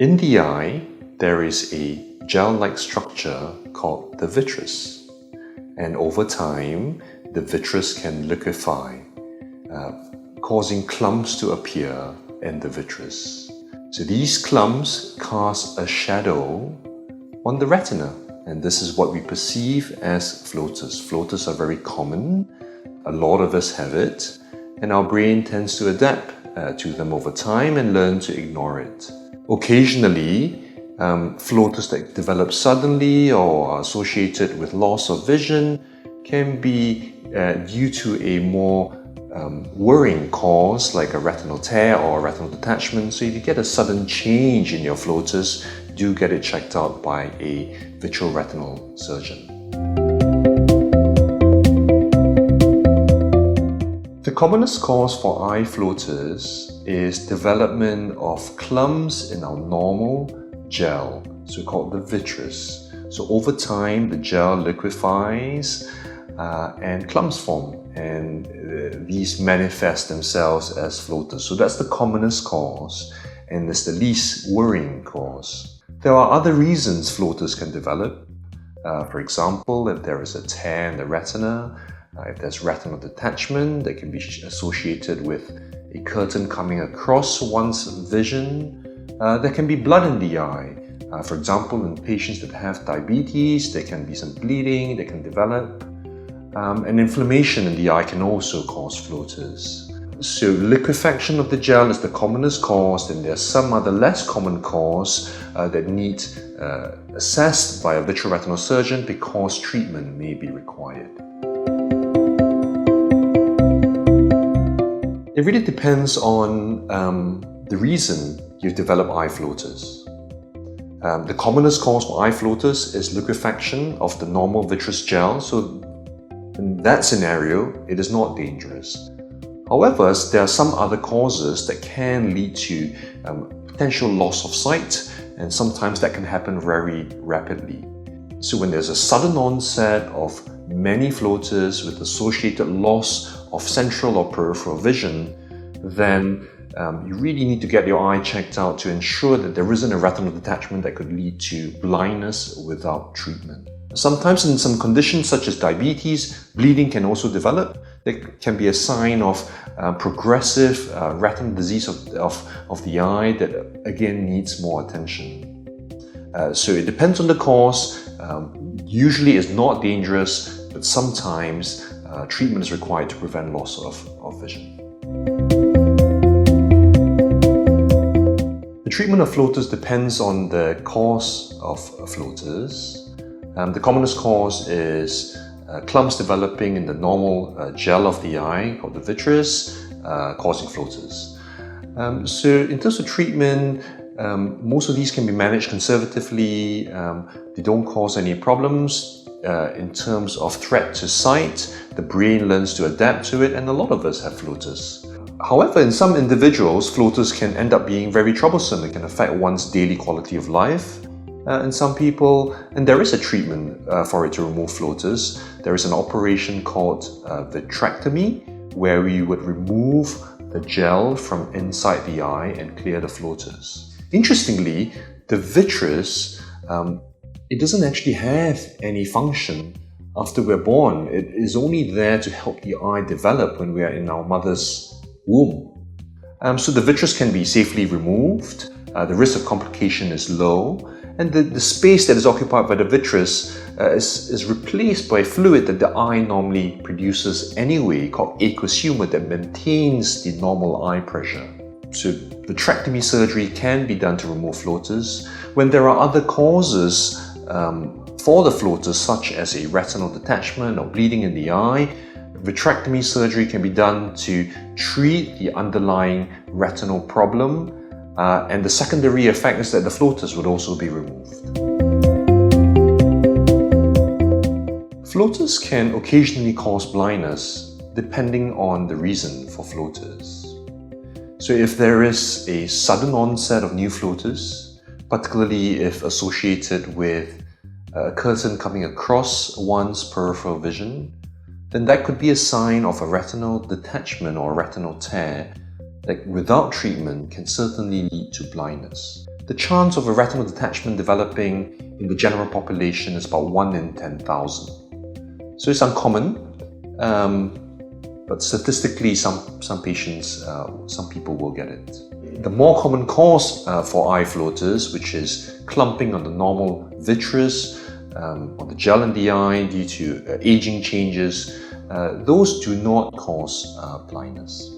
In the eye, there is a gel-like structure called the vitreous, and over time, the vitreous can liquefy, causing clumps to appear in the vitreous. So these clumps cast a shadow on the retina, and this is what we perceive as floaters. Floaters are very common. A lot of us have it, and our brain tends to adapt to them over time and learn to ignore it. Occasionally, floaters that develop suddenly or are associated with loss of vision can be due to a more worrying cause like a retinal tear or a retinal detachment. So if you get a sudden change in your floaters, do get it checked out by a vitreoretinal surgeon. The commonest cause for eye floaters is development of clumps in our normal gel, so called the vitreous. So over time, the gel liquefies and clumps form, and these manifest themselves as floaters. So that's the commonest cause, and it's the least worrying cause. There are other reasons floaters can develop. For example, if there is a tear in the retina, if there's retinal detachment, that can be associated with a curtain coming across one's vision. There can be blood in the eye. For example, in patients that have diabetes, there can be some bleeding that can develop. And inflammation in the eye can also cause floaters. So liquefaction of the gel is the commonest cause, and there's some other less common cause that need assessed by a vitreoretinal surgeon because treatment may be required. It really depends on the reason you develop eye floaters. The commonest cause for eye floaters is liquefaction of the normal vitreous gel, so in that scenario, it is not dangerous. However, there are some other causes that can lead to potential loss of sight, and sometimes that can happen very rapidly. So when there's a sudden onset of many floaters with associated loss of central or peripheral vision, then you really need to get your eye checked out to ensure that there isn't a retinal detachment that could lead to blindness without treatment. Sometimes in some conditions such as diabetes, bleeding can also develop. That can be a sign of progressive retinal disease of the eye that again needs more attention. So it depends on the cause. Usually it's not dangerous, but sometimes treatment is required to prevent loss of vision. The treatment of floaters depends on the cause of floaters. The commonest cause is clumps developing in the normal gel of the eye, called the vitreous, causing floaters. So in terms of treatment, most of these can be managed conservatively. They don't cause any problems. In terms of threat to sight, the brain learns to adapt to it, and a lot of us have floaters. However, in some individuals, floaters can end up being very troublesome. It can affect one's daily quality of life. In some people, and there is a treatment for it to remove floaters. There is an operation called vitrectomy, where we would remove the gel from inside the eye and clear the floaters. Interestingly, the vitreous, it doesn't actually have any function after we're born. It is only there to help the eye develop when we are in our mother's womb. So the vitreous can be safely removed. The risk of complication is low, and the space that is occupied by the vitreous is replaced by a fluid that the eye normally produces anyway, called aqueous humor, that maintains the normal eye pressure. So vitrectomy surgery can be done to remove floaters. When there are other causes for the floaters, such as a retinal detachment or bleeding in the eye, vitrectomy surgery can be done to treat the underlying retinal problem. And the secondary effect is that the floaters would also be removed. Floaters can occasionally cause blindness depending on the reason for floaters. So if there is a sudden onset of new floaters, particularly if associated with a curtain coming across one's peripheral vision, then that could be a sign of a retinal detachment or a retinal tear that without treatment can certainly lead to blindness. The chance of a retinal detachment developing in the general population is about 1 in 10,000. So it's uncommon, but statistically some patients, some people will get it. The more common cause for eye floaters, which is clumping on the normal vitreous, on the gel in the eye due to aging changes, those do not cause blindness.